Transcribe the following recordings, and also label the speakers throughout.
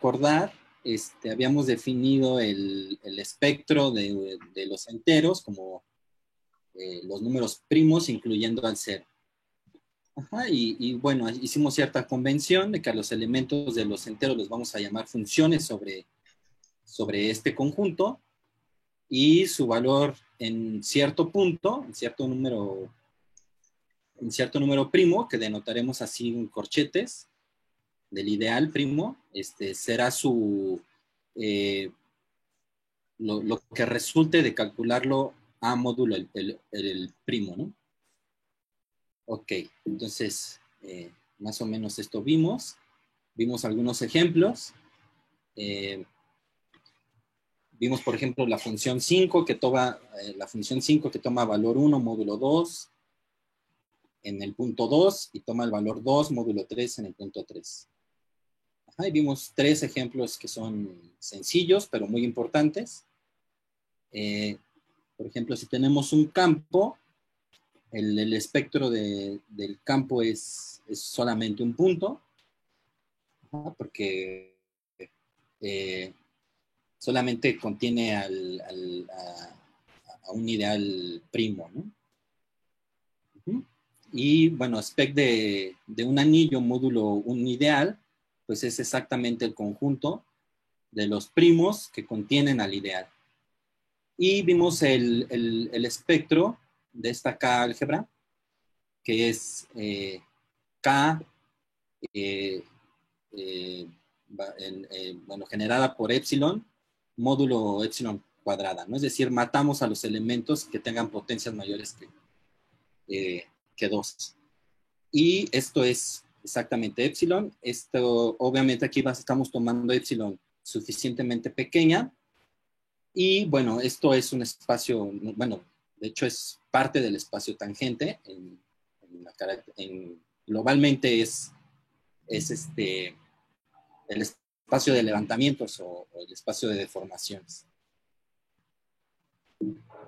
Speaker 1: recordar, habíamos definido el espectro de los enteros como los números primos, incluyendo al cero. Ajá, y bueno, hicimos cierta convención de que a los elementos de los enteros los vamos a llamar funciones sobre este conjunto, y su valor en cierto punto, en cierto número primo, que denotaremos así en corchetes, del ideal primo, será lo que resulte de calcularlo a módulo el primo, ¿no? Ok, entonces, más o menos esto vimos algunos ejemplos. Vimos, por ejemplo, la función 5 que toma valor 1 módulo 2 en el punto 2 y toma el valor 2 módulo 3 en el punto 3. Ajá, y vimos 3 ejemplos que son sencillos, pero muy importantes. Por ejemplo, si tenemos un campo, el espectro del campo es solamente un punto, ¿no? Porque solamente contiene a un ideal primo, ¿no? Y bueno, spec de un anillo módulo un ideal, pues es exactamente el conjunto de los primos que contienen al ideal. Y vimos el espectro de esta K álgebra, que es K, bueno, generada por epsilon, módulo epsilon cuadrada, ¿no? Es decir, matamos a los elementos que tengan potencias mayores que 2. Y esto es exactamente epsilon. Esto, obviamente, aquí estamos tomando epsilon suficientemente pequeña. Y bueno, esto es un espacio, bueno, de hecho es parte del espacio tangente. Globalmente es el espacio de levantamientos o el espacio de deformaciones.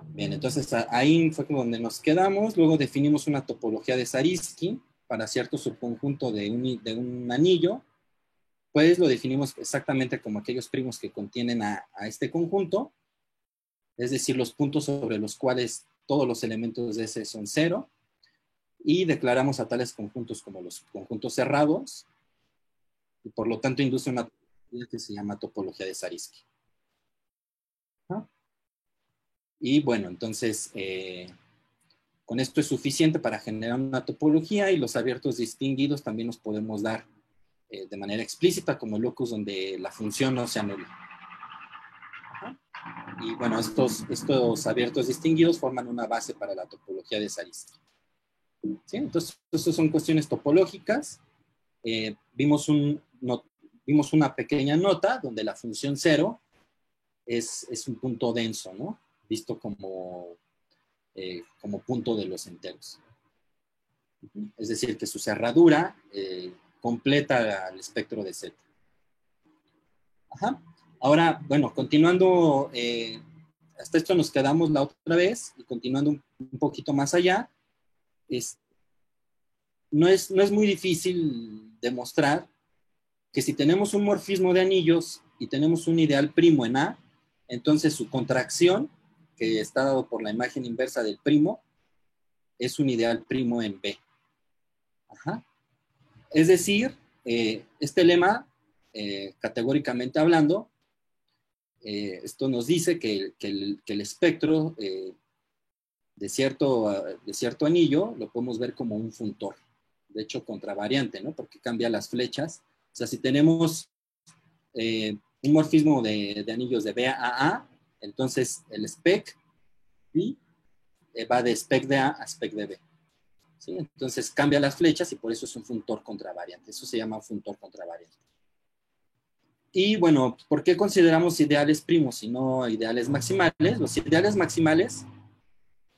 Speaker 1: Bien, entonces ahí fue donde nos quedamos. Luego definimos una topología de Zariski para cierto subconjunto de un anillo. Pues lo definimos exactamente como aquellos primos que contienen a este conjunto, es decir, los puntos sobre los cuales todos los elementos de ese son 0, y declaramos a tales conjuntos como los conjuntos cerrados, y por lo tanto induce una topología que se llama topología de Zariski. ¿Ah? Y bueno, entonces, con esto es suficiente para generar una topología, y los abiertos distinguidos también los podemos dar de manera explícita como locus donde la función no se anula. Y bueno, estos abiertos distinguidos forman una base para la topología de Zariski. ¿Sí? Entonces, estas son cuestiones topológicas. Vimos una pequeña nota donde la función 0 es un punto denso, ¿no? Visto como punto de los enteros. Es decir, que su cerradura completa el espectro de Z. Ajá. Ahora, bueno, continuando, hasta esto nos quedamos la otra vez, y continuando un poquito más allá, no es muy difícil demostrar que si tenemos un morfismo de anillos y tenemos un ideal primo en A, entonces su contracción, que está dado por la imagen inversa del primo, es un ideal primo en B. Ajá. Es decir, este lema, categóricamente hablando, esto nos dice que el espectro de cierto anillo lo podemos ver como un funtor, de hecho contravariante, ¿no? Porque cambia las flechas. O sea, si tenemos un morfismo de anillos de B a A, entonces el spec ¿sí? Va de spec de A a spec de B. ¿Sí? Entonces cambia las flechas y por eso es un funtor contravariante. Eso se llama funtor contravariante. Y bueno, ¿por qué consideramos ideales primos y no ideales maximales? Los ideales maximales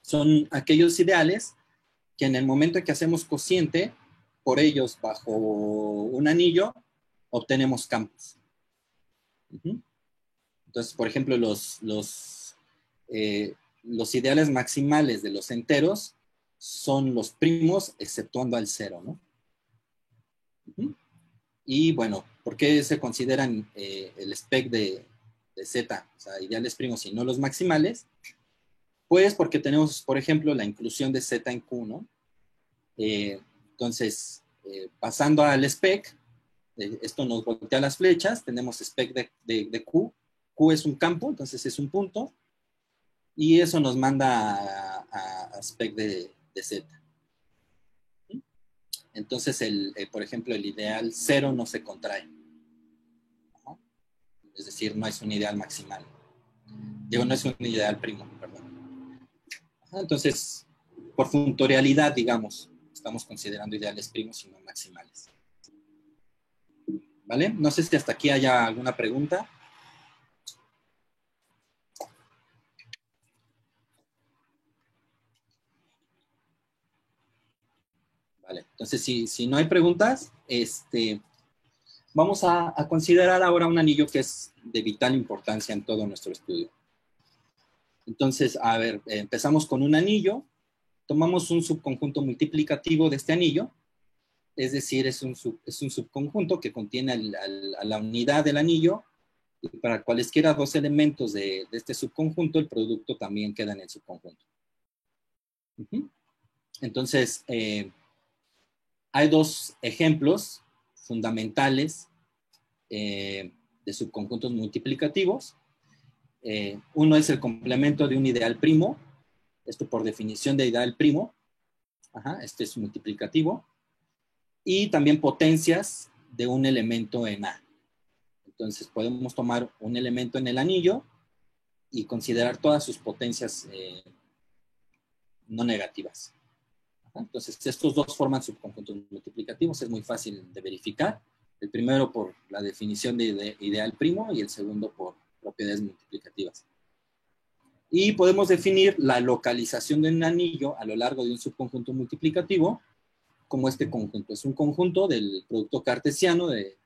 Speaker 1: son aquellos ideales que en el momento en que hacemos cociente por ellos bajo un anillo, obtenemos campos. Entonces, por ejemplo, los ideales maximales de los enteros son los primos exceptuando al 0, ¿no? Y bueno, ¿por qué se consideran el spec de Z, o sea, ideales primos y no los maximales? Pues porque tenemos, por ejemplo, la inclusión de Z en Q, ¿no? Entonces, pasando al spec, esto nos voltea las flechas, tenemos spec de Q, Q es un campo, entonces es un punto, y eso nos manda a spec de Z. Entonces, por ejemplo, el ideal 0 no se contrae, ¿no? Es decir, no es un ideal maximal. Digo, no es un ideal primo, perdón. Entonces, por funtorialidad, digamos, estamos considerando ideales primos y no maximales. ¿Vale? No sé si hasta aquí haya alguna pregunta. Vale, entonces si no hay preguntas, vamos a considerar ahora un anillo que es de vital importancia en todo nuestro estudio. Entonces, a ver, empezamos con un anillo, tomamos un subconjunto multiplicativo de este anillo, es decir, es un subconjunto que contiene a la unidad del anillo, y para cualesquiera dos elementos de este subconjunto, el producto también queda en el subconjunto. Entonces, hay dos ejemplos fundamentales de subconjuntos multiplicativos. Uno es el complemento de un ideal primo, esto por definición de ideal primo, este es multiplicativo, y también potencias de un elemento en A. Entonces podemos tomar un elemento en el anillo y considerar todas sus potencias no negativas. Entonces estos dos forman subconjuntos multiplicativos, es muy fácil de verificar. El primero por la definición de ideal primo y el segundo por propiedades multiplicativas. Y podemos definir la localización de un anillo a lo largo de un subconjunto multiplicativo como este conjunto. Es un conjunto del producto cartesiano del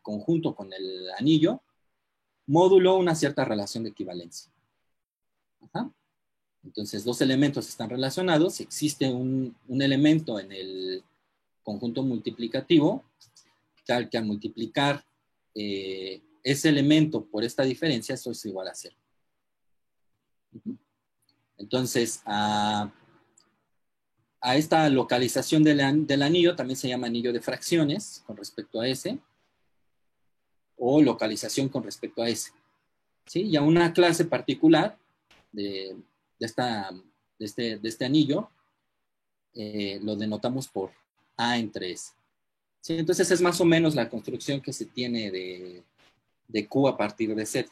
Speaker 1: conjunto con el anillo, módulo una cierta relación de equivalencia. Entonces, dos elementos están relacionados. Si existe un elemento en el conjunto multiplicativo, tal que al multiplicar ese elemento por esta diferencia, eso es igual a 0. Entonces, a esta localización del anillo también se llama anillo de fracciones con respecto a ese, o localización con respecto a ese. ¿Sí? Y a una clase particular de este anillo lo denotamos por A entre S. ¿Sí? Entonces es más o menos la construcción que se tiene de Q a partir de Z.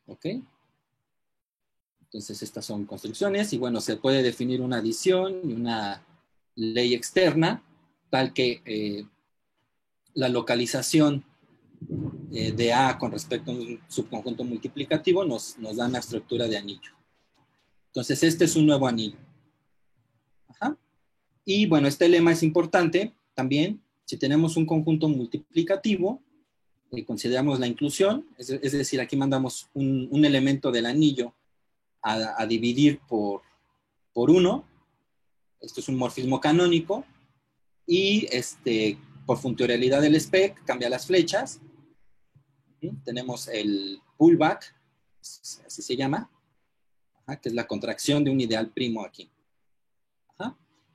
Speaker 1: ¿Ok? Entonces estas son construcciones y bueno, se puede definir una adición y una ley externa tal que la localización de A con respecto a un subconjunto multiplicativo nos da una estructura de anillo. Entonces este es un nuevo anillo. Y bueno, este lema es importante también. Si tenemos un conjunto multiplicativo, consideramos la inclusión, es decir, aquí mandamos un elemento del anillo a dividir por 1. Esto es un morfismo canónico. Y por funcionalidad del spec, cambia las flechas. Tenemos el pullback, así se llama, que es la contracción de un ideal primo aquí.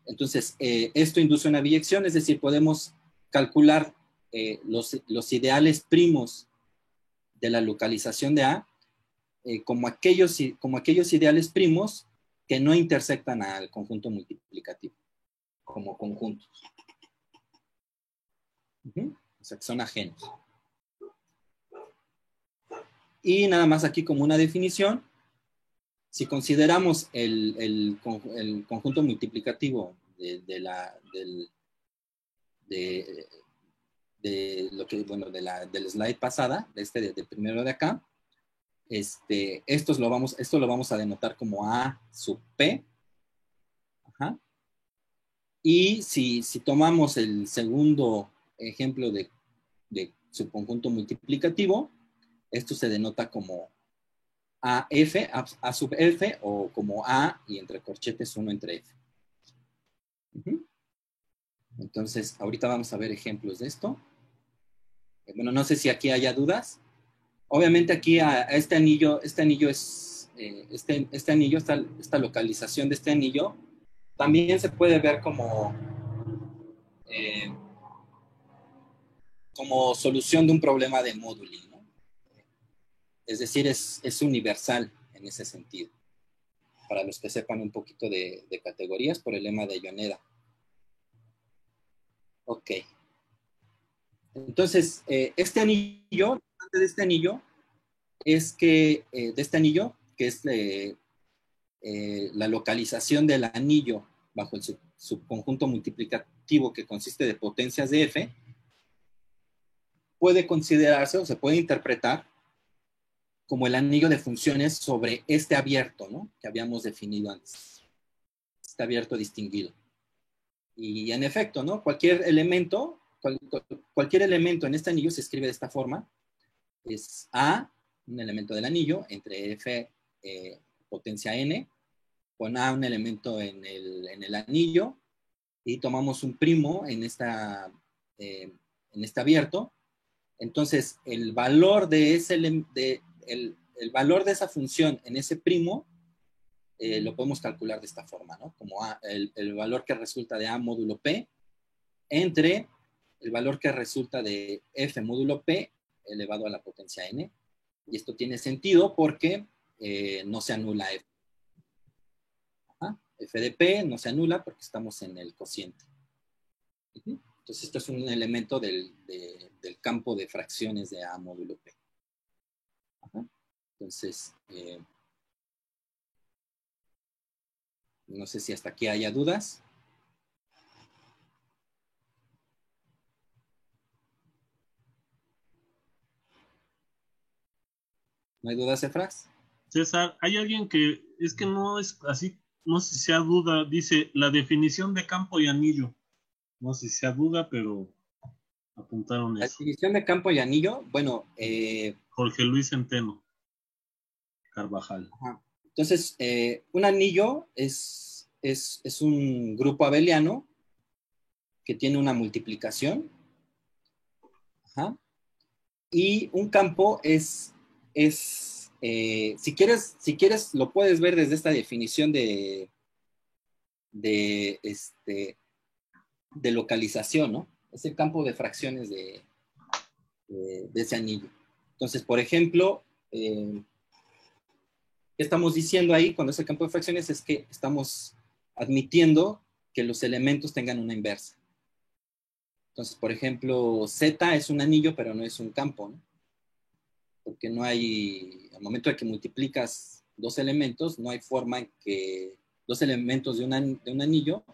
Speaker 1: Entonces, esto induce una biyección, es decir, podemos calcular los ideales primos de la localización de A como aquellos ideales primos que no intersectan al conjunto multiplicativo, como conjuntos. O sea, que son ajenos. Y nada más aquí como una definición, si consideramos el conjunto multiplicativo del slide pasada, del primero de acá, esto lo vamos a denotar como A sub P. Y si tomamos el segundo ejemplo de subconjunto multiplicativo, esto se denota como A sub F, o como A y entre corchetes 1 entre F. Entonces, ahorita vamos a ver ejemplos de esto. Bueno, no sé si aquí haya dudas. Obviamente aquí a este anillo es, este anillo, esta localización de este anillo, también se puede ver como solución de un problema de móduli, ¿no? Es decir, es universal en ese sentido, para los que sepan un poquito de categorías por el lema de Yoneda. Ok. Entonces, este anillo, antes de este anillo, es que, de este anillo, que es la localización del anillo bajo el subconjunto multiplicativo que consiste de potencias de F, puede considerarse o se puede interpretar como el anillo de funciones sobre este abierto, ¿no? Que habíamos definido antes. Este abierto distinguido. Y en efecto, ¿no? Cualquier elemento en este anillo se escribe de esta forma. Es A, un elemento del anillo, entre F potencia N, con A un elemento en el anillo, y tomamos un primo en este abierto. Entonces, el valor de el valor de esa función en ese primo lo podemos calcular de esta forma, ¿no? Como el valor que resulta de A módulo P entre el valor que resulta de F módulo P elevado a la potencia N. Y esto tiene sentido porque no se anula F. F de P no se anula porque estamos en el cociente. Entonces, esto es un elemento del campo de fracciones de A módulo P. Entonces, no sé si hasta aquí haya dudas. ¿No hay dudas, Efras?
Speaker 2: César, hay alguien que es que no es así, no sé si sea duda, dice la definición de campo y anillo. No sé si sea duda, pero apuntaron
Speaker 1: La
Speaker 2: eso.
Speaker 1: definición de campo y anillo, bueno.
Speaker 2: Jorge Luis Centeno Carvajal.
Speaker 1: Entonces, un anillo es un grupo abeliano que tiene una multiplicación. Y un campo si quieres, lo puedes ver desde esta definición de localización, ¿no? Es el campo de fracciones de ese anillo. Entonces, por ejemplo, ¿qué estamos diciendo ahí cuando es el campo de fracciones? Es que estamos admitiendo que los elementos tengan una inversa. Entonces, por ejemplo, Z es un anillo, pero no es un campo, ¿no? Porque no hay, al momento de que multiplicas dos elementos, no hay forma en que, dos elementos de un anillo,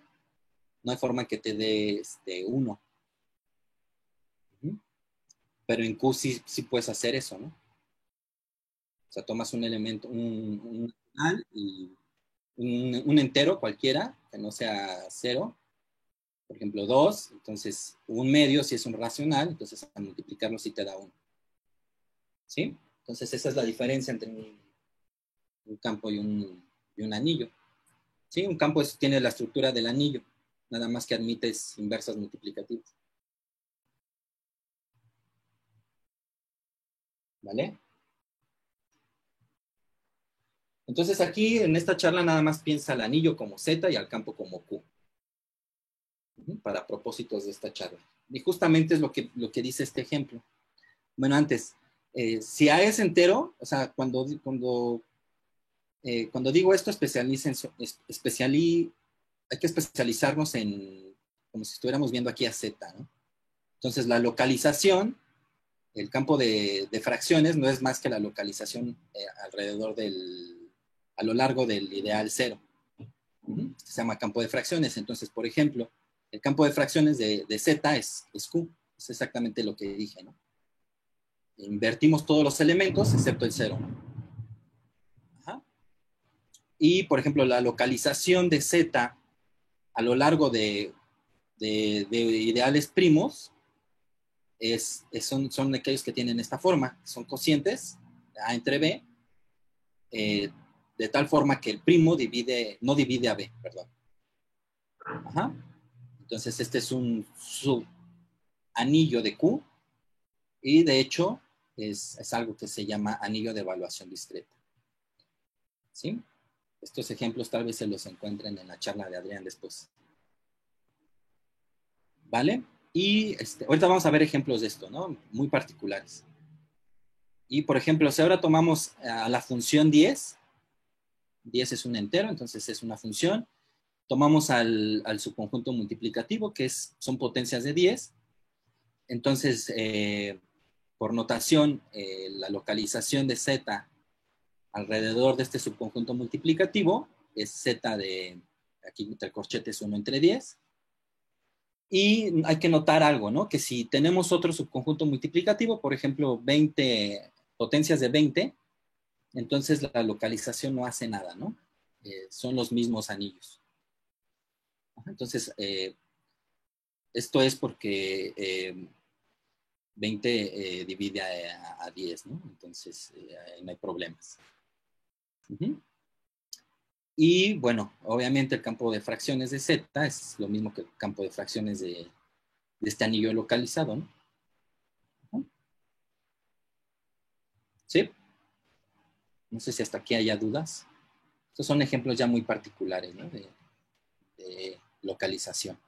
Speaker 1: no hay forma en que te dé uno. Pero en Q sí puedes hacer eso, ¿no? O sea, tomas un elemento, un y un entero cualquiera, que no sea cero, por ejemplo 2, entonces un medio si es un racional, entonces al multiplicarlo sí te da 1. ¿Sí? Entonces esa es la diferencia entre un campo y un anillo. ¿Sí? Un campo tiene la estructura del anillo, nada más que admites inversas multiplicativas. ¿Vale? Entonces aquí en esta charla nada más piensa al anillo como Z y al campo como Q. Para propósitos de esta charla. Y justamente es lo que dice este ejemplo. Bueno, antes, si A es entero, o sea, cuando digo esto, hay que especializarnos en, como si estuviéramos viendo aquí a Z, ¿no? Entonces, la localización, el campo de fracciones, no es más que la localización a lo largo del ideal cero. Se llama campo de fracciones. Entonces, por ejemplo, el campo de fracciones de Z es Q. Es exactamente lo que dije, ¿no? Invertimos todos los elementos excepto el cero, ¿no? Y, por ejemplo, la localización de Z a lo largo de ideales primos son aquellos que tienen esta forma, son cocientes, A entre B, de tal forma que el primo no divide a B, perdón. Ajá. Entonces, este es un subanillo de Q y de hecho es algo que se llama anillo de evaluación discreta. ¿Sí? Estos ejemplos tal vez se los encuentren en la charla de Adrián después. ¿Vale? Y ahorita vamos a ver ejemplos de esto, ¿no? Muy particulares. Y, por ejemplo, si ahora tomamos a la función 10 es un entero, entonces es una función. Tomamos al subconjunto multiplicativo, que son potencias de 10. Entonces, por notación, la localización de z alrededor de este subconjunto multiplicativo es z de, aquí entre corchetes 1 entre 10. Y hay que notar algo, ¿no? Que si tenemos otro subconjunto multiplicativo, por ejemplo, 20 potencias de 20, entonces la localización no hace nada, ¿no? Son los mismos anillos. Entonces, esto es porque 20 divide a 10, ¿no? Entonces, no hay problemas. Y bueno, obviamente el campo de fracciones de Z es lo mismo que el campo de fracciones de este anillo localizado, ¿no? ¿Sí? No sé si hasta aquí haya dudas. Estos son ejemplos ya muy particulares, ¿no? de localización.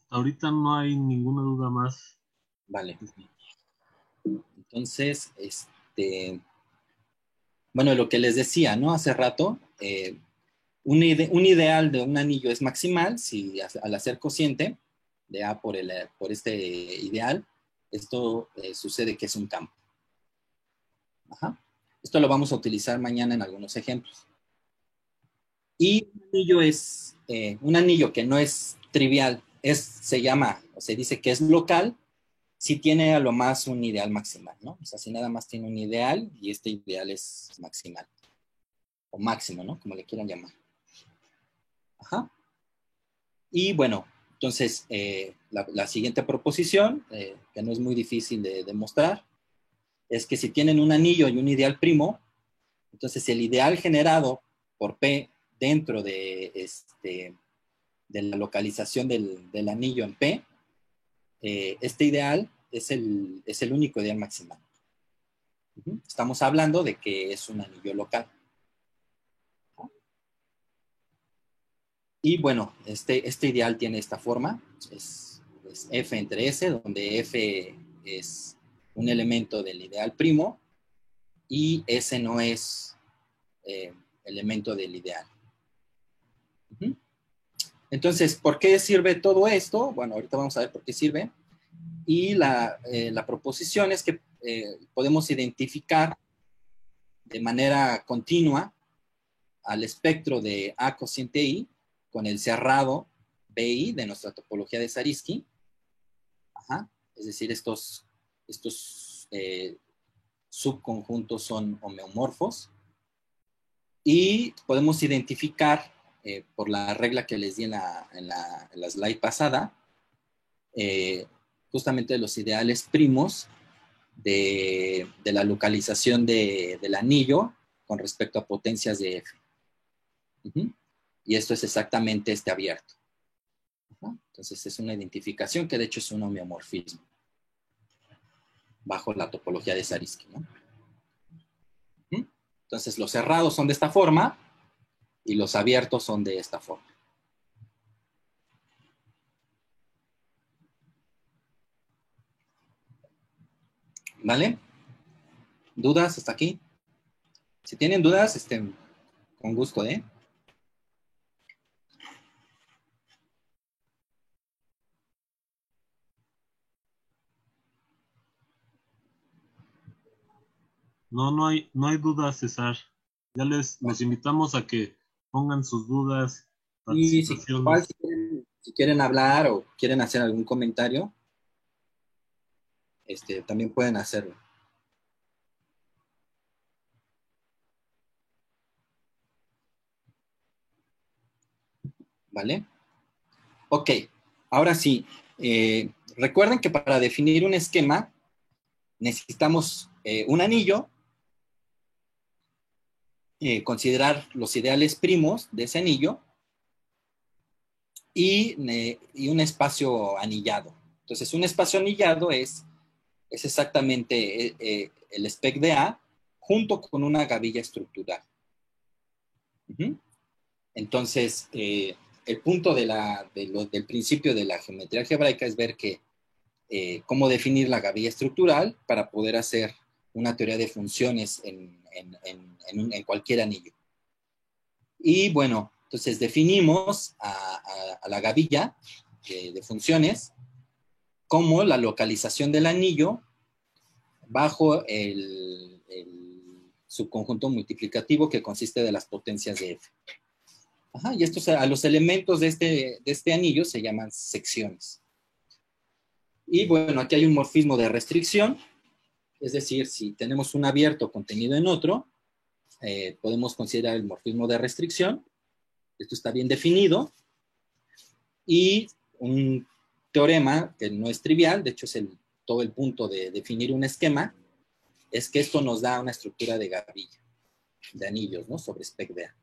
Speaker 2: Ahorita no hay ninguna duda más.
Speaker 1: Vale. Entonces, bueno, lo que les decía, ¿no? Hace rato, un ideal de un anillo es maximal si al hacer cociente de A por este ideal, esto sucede que es un campo. Ajá. Esto lo vamos a utilizar mañana en algunos ejemplos. Y un anillo que no es trivial, se llama, o se dice que es local, si tiene a lo más un ideal maximal, ¿no? O sea, si nada más tiene un ideal y este ideal es maximal. O máximo, ¿no? Como le quieran llamar. Ajá. Y bueno, entonces, la siguiente proposición, que no es muy difícil de demostrar, es que si tienen un anillo y un ideal primo, entonces el ideal generado por P dentro de la localización del anillo en P, este ideal es el único ideal maximal. Estamos hablando de que es un anillo local. Y bueno, este ideal tiene esta forma, es F entre S, donde F es un elemento del ideal primo y S no es elemento del ideal. Entonces, ¿por qué sirve todo esto? Bueno, ahorita vamos a ver por qué sirve. Y la proposición es que podemos identificar de manera continua al espectro de A cociente I con el cerrado BI de nuestra topología de Zariski. Ajá. Es decir, estos subconjuntos son homeomorfos. Y podemos identificar, por la regla que les di en la slide pasada, justamente los ideales primos de la localización del anillo con respecto a potencias de F. Y esto es exactamente este abierto. Entonces es una identificación que de hecho es un homeomorfismo bajo la topología de Zariski, ¿no? Entonces los cerrados son de esta forma y los abiertos son de esta forma. ¿Vale? ¿Dudas hasta aquí? Si tienen dudas, con gusto, ¿eh?
Speaker 2: No hay dudas, César. Ya los invitamos a que pongan sus dudas,
Speaker 1: Y
Speaker 2: participaciones.
Speaker 1: si quieren hablar o quieren hacer algún comentario, también pueden hacerlo. ¿Vale? Ok, ahora sí, Recuerden que para definir un esquema necesitamos un anillo, considerar los ideales primos de ese anillo y un espacio anillado. Entonces, un espacio anillado es exactamente el spec de A junto con una gavilla estructural. Entonces, el punto del principio de la geometría algebraica es ver que cómo definir la gavilla estructural para poder hacer una teoría de funciones en cualquier anillo. Y bueno, entonces definimos a la gavilla de funciones como la localización del anillo bajo el subconjunto multiplicativo que consiste de las potencias de F. Ajá, y estos, a los elementos de este anillo se llaman secciones. Y bueno, aquí hay un morfismo de restricción, es decir, si tenemos un abierto contenido en otro, podemos considerar el morfismo de restricción. Esto está bien definido. Y un teorema que no es trivial, de hecho es todo el punto de definir un esquema, es que esto nos da una estructura de gavilla, de anillos, ¿no? Sobre spec de A.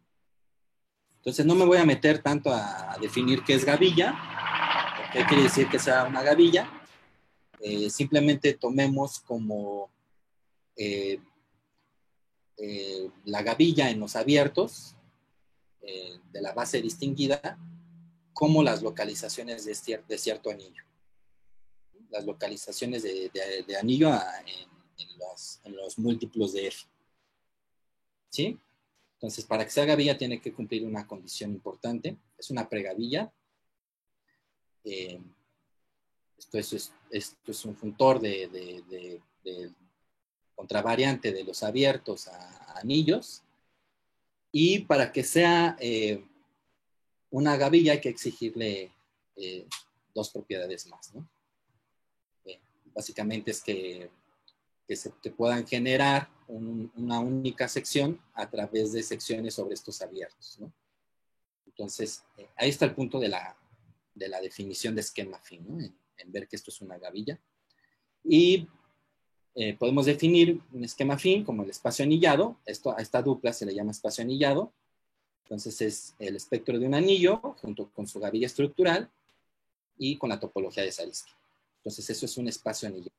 Speaker 1: Entonces no me voy a meter tanto a definir qué es gavilla, qué quiere decir que sea una gavilla. Simplemente tomemos como la gavilla en los abiertos de la base distinguida como las localizaciones de cierto anillo. Las localizaciones de anillo en los múltiplos de F. ¿Sí? Entonces, para que sea gavilla tiene que cumplir una condición importante. Es una pregavilla. Esto es un funtor de contravariante de los abiertos a anillos. Y para que sea una gavilla hay que exigirle dos propiedades más, ¿no? Básicamente es que se puedan generar una única sección a través de secciones sobre estos abiertos, ¿no? Entonces, ahí está el punto de la definición de esquema afín, ¿no? En ver que esto es una gavilla. Y podemos definir un esquema afín como el espacio anillado. A esta dupla se le llama espacio anillado. Entonces, es el espectro de un anillo junto con su gavilla estructural y con la topología de Zariski. Entonces, eso es un espacio anillado.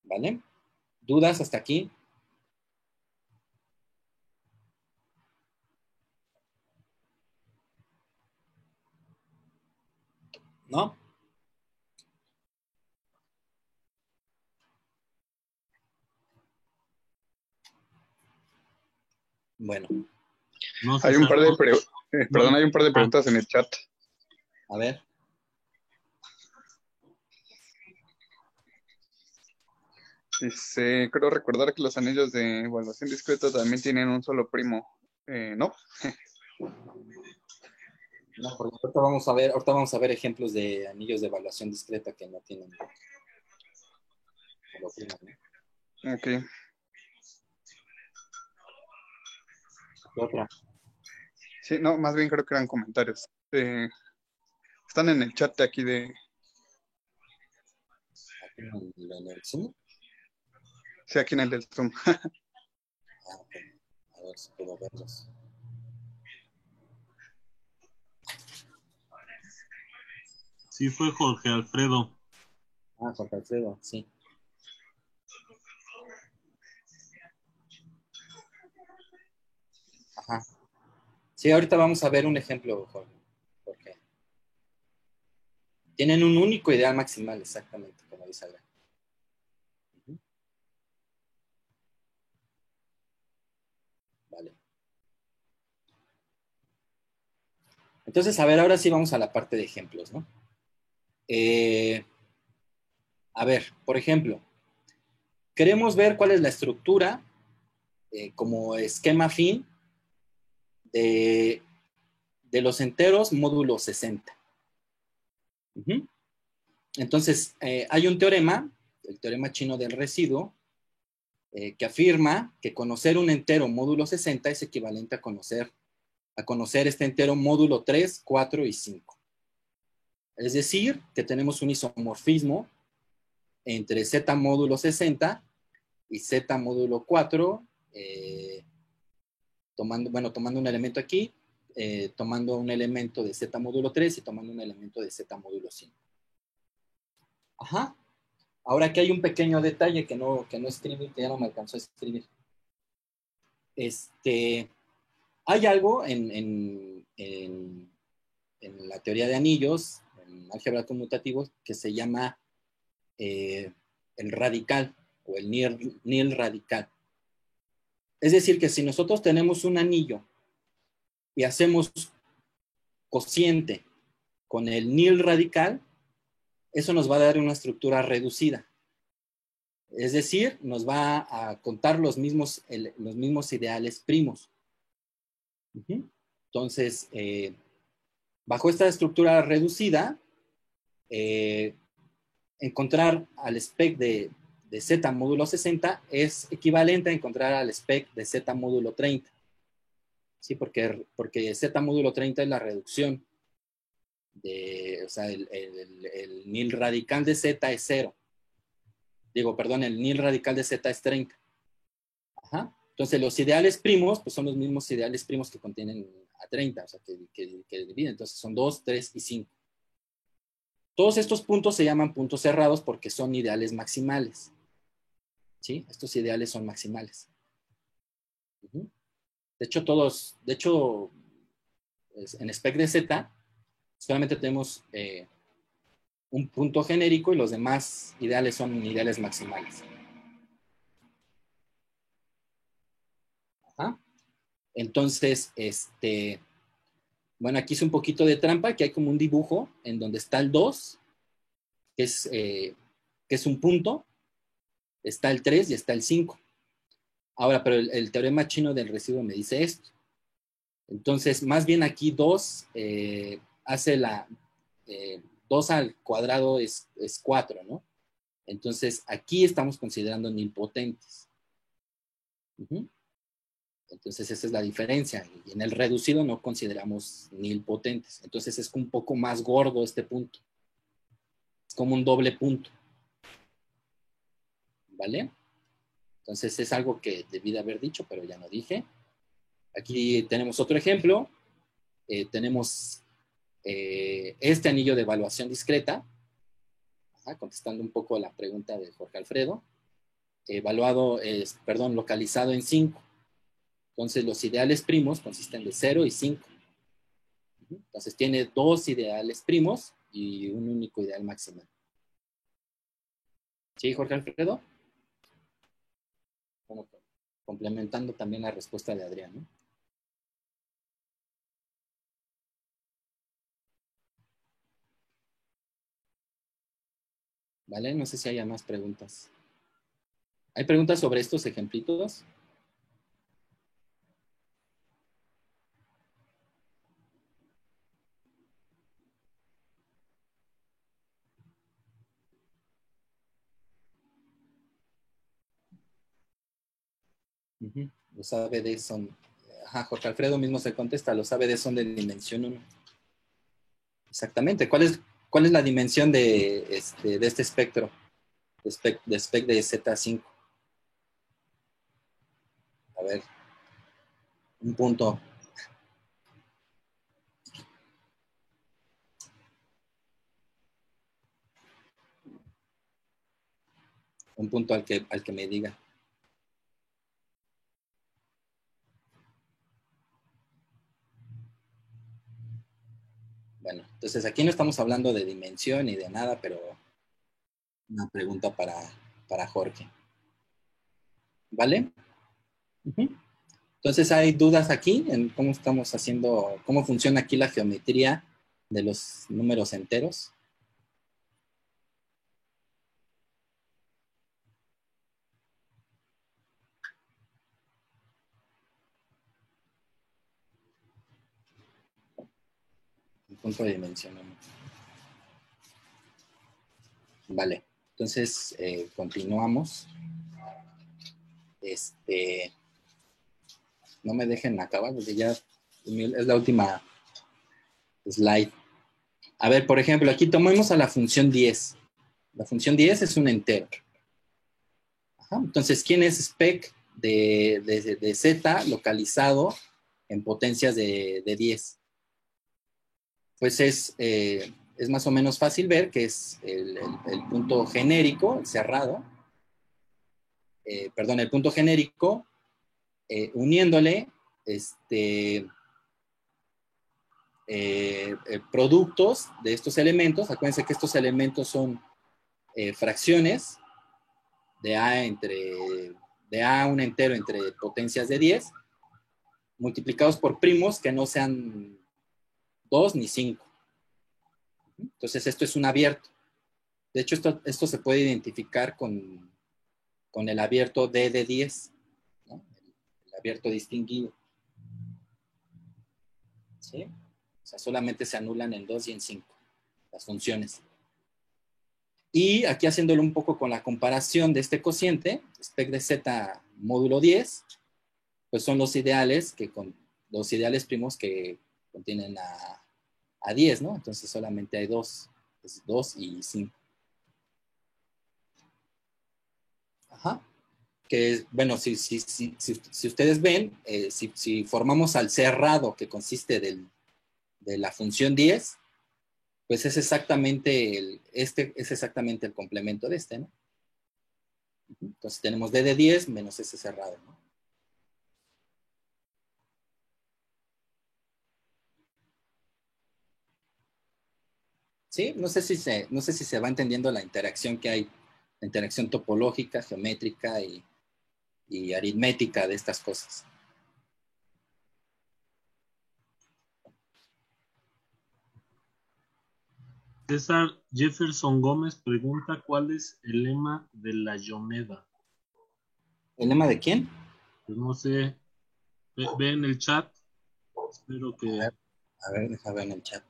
Speaker 1: ¿Vale? ¿Dudas hasta aquí? ¿No? Bueno.
Speaker 2: No sé
Speaker 3: hay un par de hay un par de preguntas en el chat.
Speaker 1: A ver.
Speaker 3: Dice, creo recordar que los anillos de evaluación discreta también tienen un solo primo. ¿No?
Speaker 1: No, porque ahorita vamos a ver ejemplos de anillos de evaluación discreta que no tienen solo primo, ¿no?
Speaker 3: Ok.
Speaker 1: ¿Qué otra?
Speaker 3: Sí, no, más bien creo que eran comentarios. Están en el chat de aquí de...
Speaker 1: ¿Aquí en el Zoom?
Speaker 3: Sí, aquí en el del Zoom.
Speaker 1: Ok. A ver si puedo verlos.
Speaker 2: Sí, fue Jorge Alfredo.
Speaker 1: Jorge Alfredo, sí. Ajá. Sí, ahorita vamos a ver un ejemplo, Jorge. Tienen un único ideal maximal, exactamente, como dice Adrián. Vale. Entonces, a ver, ahora sí vamos a la parte de ejemplos, ¿no? A ver, por ejemplo, queremos ver cuál es la estructura como esquema afín de los enteros módulo 60. Entonces, hay un teorema, el teorema chino del residuo, que afirma que conocer un entero módulo 60 es equivalente a conocer este entero módulo 3, 4 y 5. Es decir, que tenemos un isomorfismo entre Z módulo 60 y Z módulo 4, tomando un elemento aquí, tomando un elemento de Z módulo 3 y tomando un elemento de Z módulo 5. Ajá. Ahora aquí hay un pequeño detalle que no escribí, que ya no me alcanzó a escribir. Hay algo en la teoría de anillos, en álgebra conmutativa, que se llama el radical o el nil radical. Es decir, que si nosotros tenemos un anillo y hacemos cociente con el nil radical, eso nos va a dar una estructura reducida. Es decir, nos va a contar los mismos ideales primos. Entonces, bajo esta estructura reducida, encontrar al spec de Z módulo 60 es equivalente a encontrar al spec de Z módulo 30. ¿Sí? Porque Z módulo 30 es la reducción o sea, el nil radical de Z es 0. El nil radical de Z es 30. Ajá. Entonces, los ideales primos, pues son los mismos ideales primos que contienen a 30, o sea, que dividen. Entonces, son 2, 3 y 5. Todos estos puntos se llaman puntos cerrados porque son ideales maximales. ¿Sí? Estos ideales son maximales. De hecho, en spec de Z, solamente tenemos un punto genérico y los demás ideales son ideales maximales. Ajá. Entonces, bueno, aquí es un poquito de trampa, que hay como un dibujo en donde está el 2, que es un punto, está el 3 y está el 5. Ahora, pero el teorema chino del residuo me dice esto. Entonces, más bien aquí 2 hace 2 al cuadrado es 4, ¿no? Entonces, aquí estamos considerando nilpotentes. Entonces, esa es la diferencia. Y en el reducido no consideramos nilpotentes. Entonces, es un poco más gordo este punto. Es como un doble punto. ¿Vale? Entonces, es algo que debí de haber dicho, pero ya no dije. Aquí tenemos otro ejemplo. Tenemos este anillo de evaluación discreta. Contestando un poco la pregunta de Jorge Alfredo. Localizado en 5. Entonces, los ideales primos consisten de 0 y 5. Entonces, tiene 2 ideales primos y un único ideal máximo. ¿Sí, Jorge Alfredo? Como complementando también la respuesta de Adrián, ¿no? ¿Vale? No sé si haya más preguntas. ¿Hay preguntas sobre estos ejemplitos? Los ABD son... Jorge Alfredo mismo se contesta, los ABD son de dimensión 1. Exactamente. ¿Cuál es la dimensión de este espectro? De spec de Z5. A ver. Un punto. Un punto al que me diga. Bueno, entonces aquí no estamos hablando de dimensión ni de nada, pero una pregunta para Jorge. ¿Vale? Entonces, ¿hay dudas aquí en cómo estamos haciendo, cómo funciona aquí la geometría de los números enteros? El punto de dimensión 1. Vale, entonces continuamos. No me dejen acabar porque ya es la última slide. A ver, por ejemplo, aquí tomemos a la función 10. La función 10 es un entero. Ajá. Entonces, ¿quién es spec de z localizado en potencias de 10? Pues es más o menos fácil ver que es el punto genérico, el cerrado, el punto genérico, uniéndole productos de estos elementos. Acuérdense que estos elementos son fracciones de A un entero entre potencias de 10, multiplicados por primos que no sean 2 ni 5. Entonces esto es un abierto. De hecho, esto se puede identificar con el abierto D de 10, ¿no? El abierto distinguido. ¿Sí? O sea, solamente se anulan en 2 y en 5 las funciones. Y aquí haciéndolo un poco con la comparación de este cociente, spec de z módulo 10, pues son los ideales primos que contienen a 10, ¿no? Entonces solamente hay 2, es 2 y 5. Ajá. Que, bueno, si ustedes ven, si formamos al cerrado que consiste de la función 10, pues es exactamente el complemento de este, ¿no? Entonces tenemos D de 10 menos ese cerrado, ¿no? ¿Sí? No sé si se va entendiendo la interacción que hay, la interacción topológica, geométrica y aritmética de estas cosas.
Speaker 2: César Jefferson Gómez pregunta cuál es el lema de la Yoneda.
Speaker 1: ¿El lema de quién?
Speaker 2: Pues no sé, ve en el chat. Espero que...
Speaker 1: A ver, deja ver en el chat.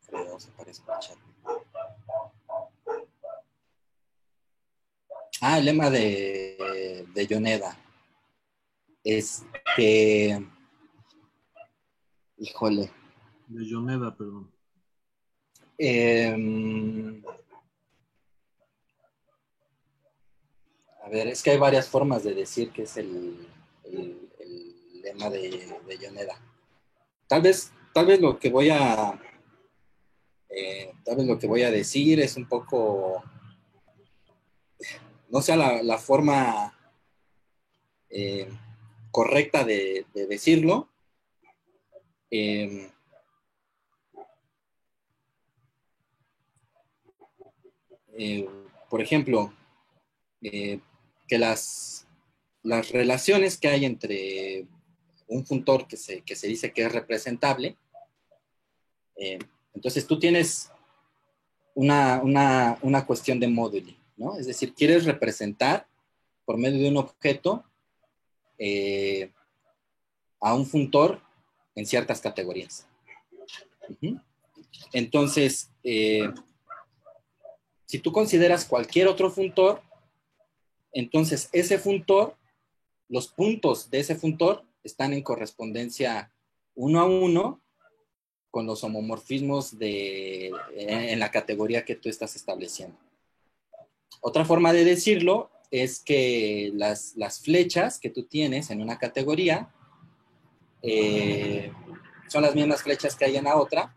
Speaker 1: Creo que se parece al chat. El lema de Yoneda. Híjole.
Speaker 2: De Yoneda, perdón.
Speaker 1: A ver, es que hay varias formas de decir que es el lema de Yoneda. Tal vez lo que voy a decir es un poco, no sea la forma correcta de decirlo. Por ejemplo, que las relaciones que hay entre un funtor que se dice que es representable, entonces tú tienes una cuestión de modeling, ¿no? Es decir, quieres representar por medio de un objeto a un funtor en ciertas categorías. Entonces, si tú consideras cualquier otro funtor, entonces ese funtor, los puntos de ese funtor están en correspondencia 1 a 1 con los homomorfismos en la categoría que tú estás estableciendo. Otra forma de decirlo es que las flechas que tú tienes en una categoría son las mismas flechas que hay en la otra.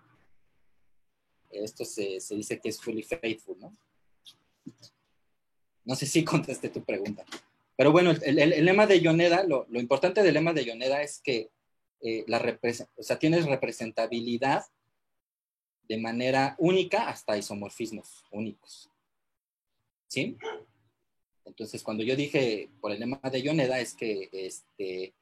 Speaker 1: Esto se dice que es fully faithful, ¿no? No sé si contesté tu pregunta. Pero bueno, el lema de Yoneda, lo importante del lema de Yoneda es que tienes representabilidad de manera única hasta isomorfismos únicos. ¿Sí? Entonces, cuando yo dije por el lema de Yoneda es que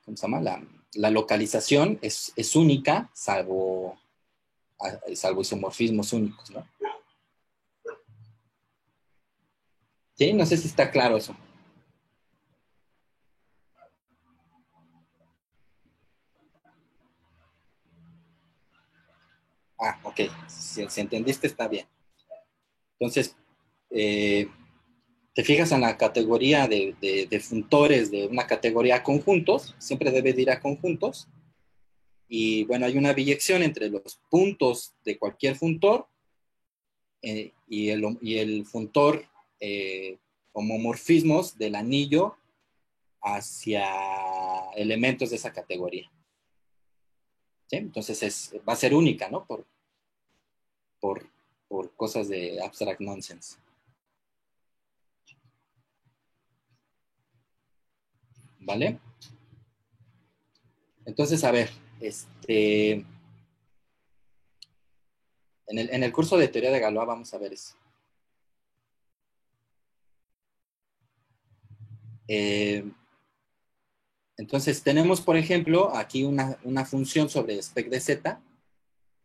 Speaker 1: ¿cómo se llama? La localización es única, salvo isomorfismos únicos, ¿no? Sí, no sé si está claro eso. Ok. Si entendiste, está bien. Entonces, te fijas en la categoría de funtores de una categoría conjuntos, siempre debe de ir a conjuntos, Y bueno, hay una biyección entre los puntos de cualquier funtor y el funtor homomorfismos del anillo hacia elementos de esa categoría. ¿Sí? Entonces va a ser única, ¿no? Por cosas de abstract nonsense. ¿Vale? Entonces, a ver, en el curso de teoría de Galois vamos a ver eso. Entonces, tenemos, por ejemplo, aquí una función sobre spec de z,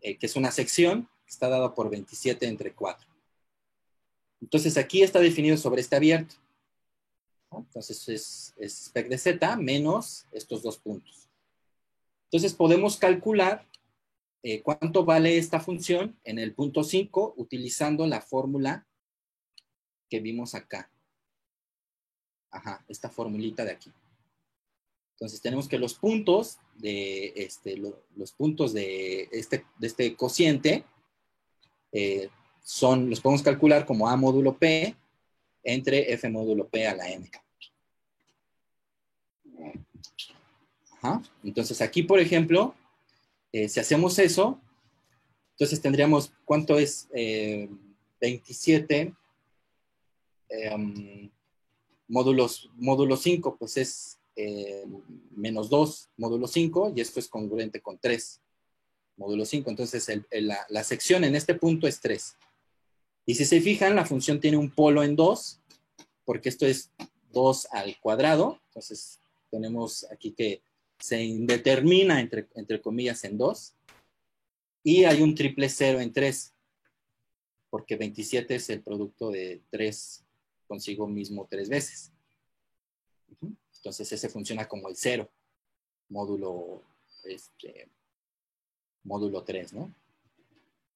Speaker 1: que es una sección que está dada por 27 entre 4. Entonces, aquí está definido sobre este abierto, ¿no? Entonces, es spec de z menos estos dos puntos. Entonces, podemos calcular cuánto vale esta función en el punto 5 utilizando la fórmula que vimos acá. Ajá, esta formulita de aquí. Entonces tenemos que los puntos de este cociente los podemos calcular como A módulo P entre F módulo P a la N. Ajá. Entonces aquí, por ejemplo, si hacemos eso, entonces tendríamos, ¿cuánto es? 27 módulo 5, pues es menos 2 módulo 5, y esto es congruente con 3 módulo 5. Entonces la sección en este punto es 3. Y si se fijan, la función tiene un polo en 2, porque esto es 2 al cuadrado. Entonces tenemos aquí que se indetermina entre comillas en 2. Y hay un triple cero en 3, porque 27 es el producto de 3 consigo mismo 3 veces. Entonces ese funciona como el 0, módulo 3, ¿no?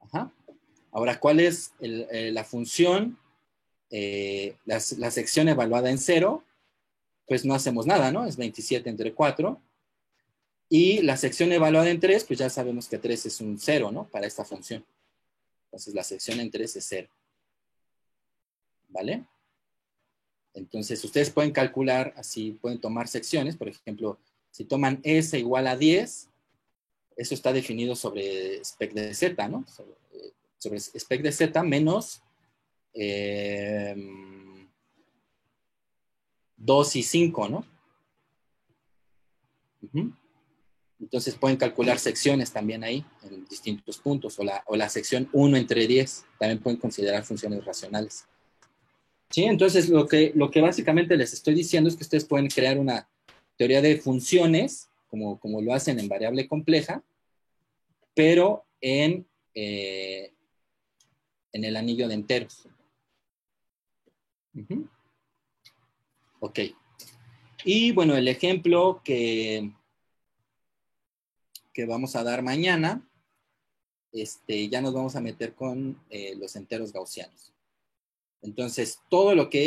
Speaker 1: Ajá. Ahora, ¿cuál es la función? La sección evaluada en 0, pues no hacemos nada, ¿no? Es 27 entre 4. Y la sección evaluada en 3, pues ya sabemos que 3 es un 0, ¿no? Para esta función. Entonces la sección en 3 es 0. ¿Vale? Entonces ustedes pueden calcular, así pueden tomar secciones. Por ejemplo, si toman S igual a 10, eso está definido sobre spec de Z, ¿no? Sobre spec de Z menos 2 y 5, ¿no? Entonces pueden calcular secciones también ahí, en distintos puntos, o la sección 1 entre 10, también pueden considerar funciones racionales. ¿Sí? Entonces lo que básicamente les estoy diciendo es que ustedes pueden crear una teoría de funciones, como lo hacen en variable compleja, pero en el anillo de enteros. Ok. Y bueno, el ejemplo que vamos a dar mañana, ya nos vamos a meter con los enteros gaussianos. Entonces, todo lo que